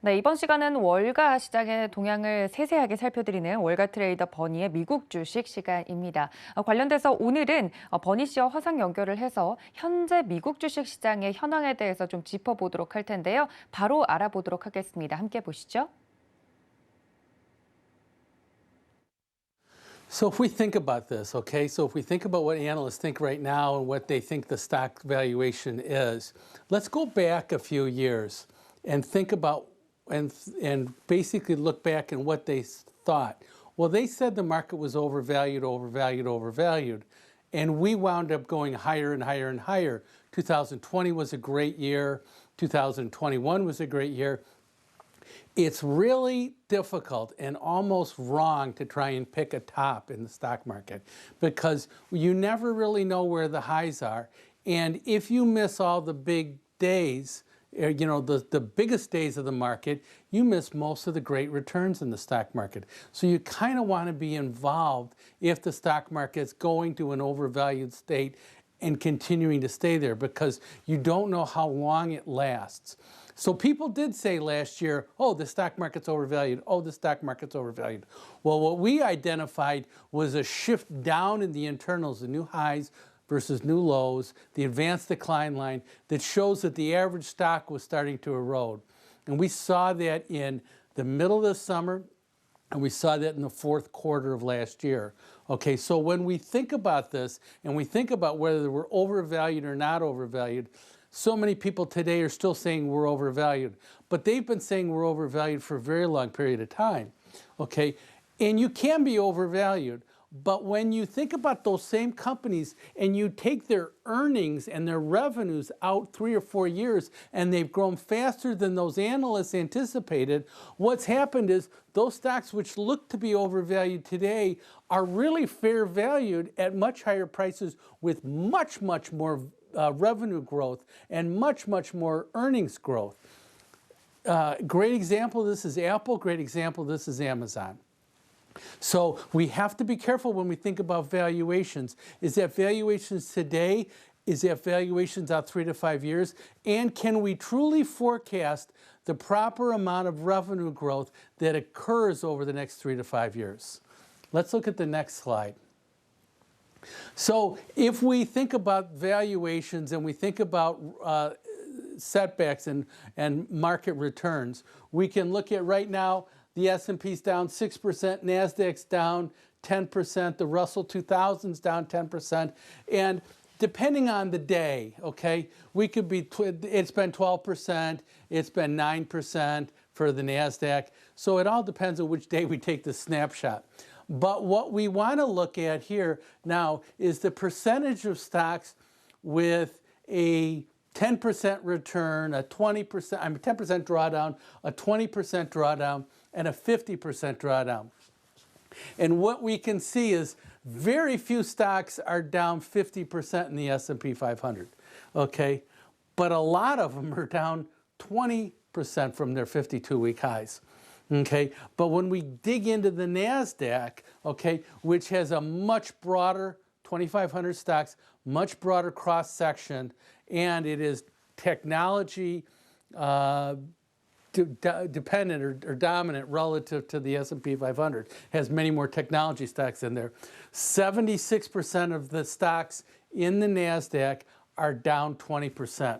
네, 이번 시간은 월가 시장의 동향을 세세하게 살펴드리는 월가 트레이더 버니의 미국 주식 시간입니다. 관련돼서 오늘은 버니 씨와 화상 연결을 해서 현재 미국 주식 시장의 현황에 대해서 좀 짚어보도록 할 텐데요. 바로 알아보도록 하겠습니다. 함께 보시죠. So if we think about this, okay, so if we think about what analysts think right now and what they think the stock valuation is, let's go back a few years and think about and basically look back and what they thought. Well, they said the market was overvalued, overvalued, overvalued, and we wound up going higher and higher and higher. 2020 was a great year. 2021 was a great year. It's really difficult and almost wrong to try and pick a top in the stock market because you never really know where the highs are. And if you miss all the big days, you know, the biggest days of the market, you miss most of the great returns in the stock market. So you kind of want to be involved if the stock market is going to an overvalued state and continuing to stay there because you don't know how long it lasts. So people did say last year, oh, the stock market's overvalued. Oh, the stock market's overvalued. Well, what we identified was a shift down in the internals, the new highs versus new lows, the advanced decline line that shows that the average stock was starting to erode. And we saw that in the middle of the summer, and we saw that in the fourth quarter of last year. Okay, so when we think about this and we think about whether we're overvalued or not overvalued, so many people today are still saying we're overvalued, but they've been saying we're overvalued for a very long period of time. Okay, and you can be overvalued, but when you think about those same companies and you take their earnings and their revenues out 3 or 4 years and they've grown faster than those analysts anticipated, what's happened is those stocks which look to be overvalued today are really fair valued at much higher prices with much, much more revenue growth and much, much more earnings growth. Great example of this is Apple. Great example of this is Amazon. So we have to be careful when we think about valuations. Is that valuations today? Is that valuations out 3 to 5 years? And can we truly forecast the proper amount of revenue growth that occurs over the next 3 to 5 years? Let's look at the next slide. So if we think about valuations and we think about setbacks and market returns, we can look at right now, the S&P's down 6%, NASDAQ's down 10%, the Russell 2000's down 10%, and depending on the day, okay, we could be, it's been 12%, it's been 9% for the NASDAQ, so it all depends on which day we take the snapshot. But what we want to look at here now is the percentage of stocks with a 10% return, a 20%, 10% drawdown, a 20% drawdown, and a 50% drawdown. And what we can see is very few stocks are down 50% in the S&P 500, okay? But a lot of them are down 20% from their 52-week highs. Okay, but when we dig into the NASDAQ, okay, which has a much broader 2,500 stocks, much broader cross section, and it is technology dependent or dominant relative to the S&P 500, has many more technology stocks in there. 76% of the stocks in the NASDAQ are down 20%,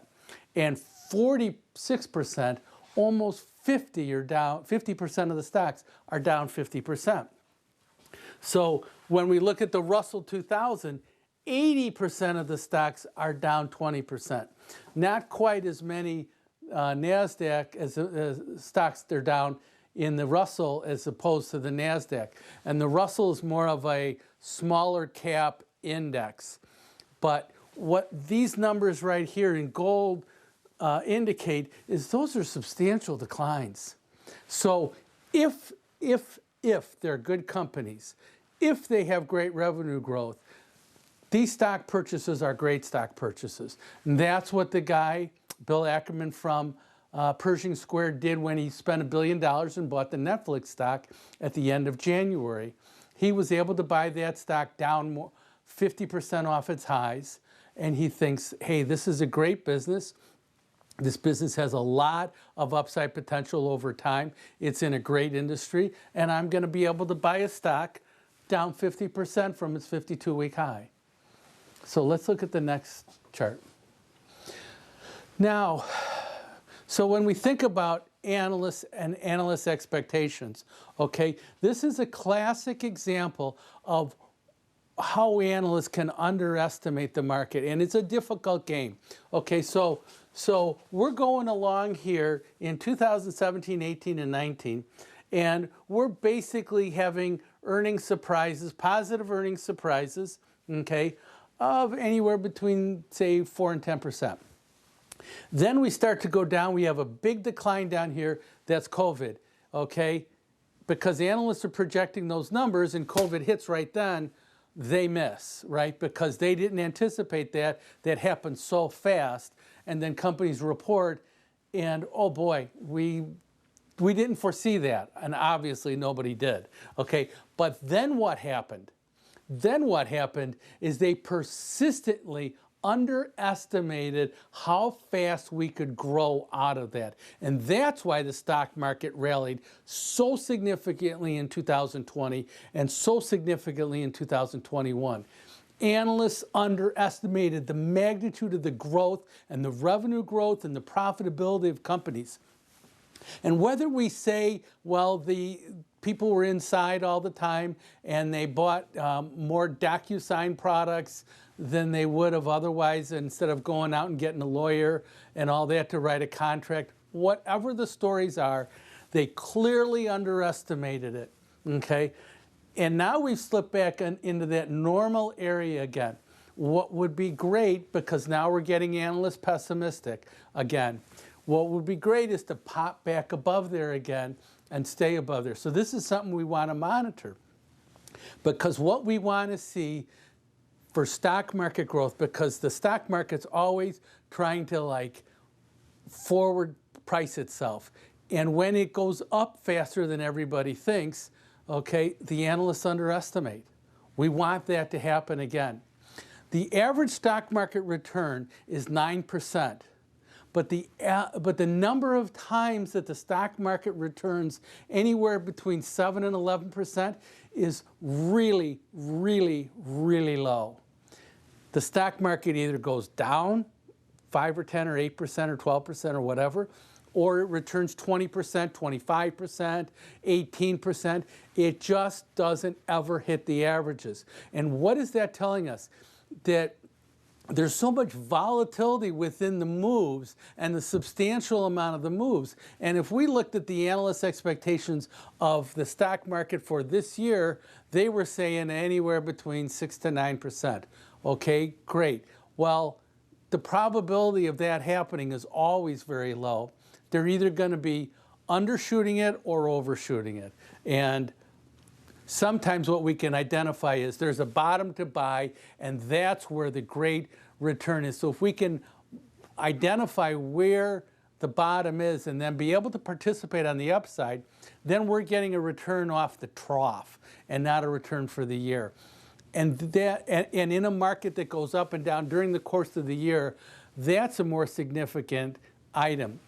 and 46%, almost 50 are down, 50% of the stocks are down 50%. So when we look at the Russell 2000, 80% of the stocks are down 20%. Not quite as many NASDAQ as stocks they're down in the Russell as opposed to the NASDAQ. And the Russell is more of a smaller cap index. But what these numbers right here in gold indicate is those are substantial declines. So if they're good companies, if they have great revenue growth, these stock purchases are great stock purchases. And that's what the guy, Bill Ackerman from Pershing Square, did when he spent $1 billion and bought the Netflix stock at the end of January. He was able to buy that stock down 50% off its highs, and he thinks, hey, this is a great business. This business has a lot of upside potential over time. It's in a great industry, and I'm going to be able to buy a stock down 50% from its 52-week high. So let's look at the next chart. Now, so when we think about analysts and analyst expectations, okay, this is a classic example of how analysts can underestimate the market, and it's a difficult game. Okay, so we're going along here in 2017, 18, and 19, and we're basically having earnings surprises, positive earnings surprises, okay, of anywhere between, say, 4 and 10%. Then we start to go down. We have a big decline down here. That's COVID, okay? Because analysts are projecting those numbers and COVID hits right then, they miss, right? Because they didn't anticipate that. That happened so fast. And then companies report, and oh boy, we didn't foresee that. And obviously nobody did, okay? But then what happened? Then what happened is they persistently underestimated how fast we could grow out of that. And that's why the stock market rallied so significantly in 2020 and so significantly in 2021. Analysts underestimated the magnitude of the growth and the revenue growth and the profitability of companies. And whether we say, well, the people were inside all the time and they bought more DocuSign products than they would have otherwise, instead of going out and getting a lawyer and all that to write a contract, whatever the stories are, they clearly underestimated it, okay? And now we've slipped back into that normal area again. What would be great, because now we're getting analysts pessimistic again, what would be great is to pop back above there again and stay above there. So this is something we want to monitor, because what we want to see for stock market growth, because the stock market's always trying to like forward price itself. And when it goes up faster than everybody thinks, okay, the analysts underestimate. We want that to happen again. The average stock market return is 9%. But the number of times that the stock market returns anywhere between 7 and 11% is really, really, really low. The stock market either goes down 5 or 10 or 8% or 12% or whatever, or it returns 20%, 25%, 18%. It just doesn't ever hit the averages. And what is that telling us? That there's so much volatility within the moves and the substantial amount of the moves. And if we looked at the analyst expectations of the stock market for this year, they were saying anywhere between 6 to 9%. Okay, great. Well, the probability of that happening is always very low. They're either going to be undershooting it or overshooting it. And sometimes what we can identify is there's a bottom to buy, and that's where the great return is. So if we can identify where the bottom is and then be able to participate on the upside, then we're getting a return off the trough and not a return for the year. And in a market that goes up and down during the course of the year, that's a more significant item.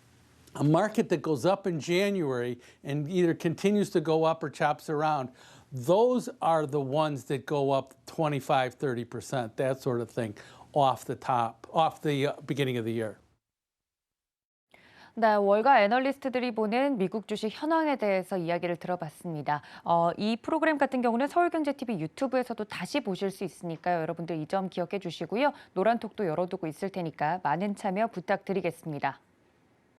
A market that goes up in January and either continues to go up or chops around, those are the ones that go up 25, 30%, that sort of thing, off the beginning of the year. 네, 월가 애널리스트들이 보는 미국 주식 현황에 대해서 이야기를 들어봤습니다. 이 프로그램 같은 경우는 서울경제TV 유튜브에서도 다시 보실 수 있으니까요. 여러분들 이 점 기억해 주시고요. 노란톡도 열어두고 있을 테니까 많은 참여 부탁드리겠습니다.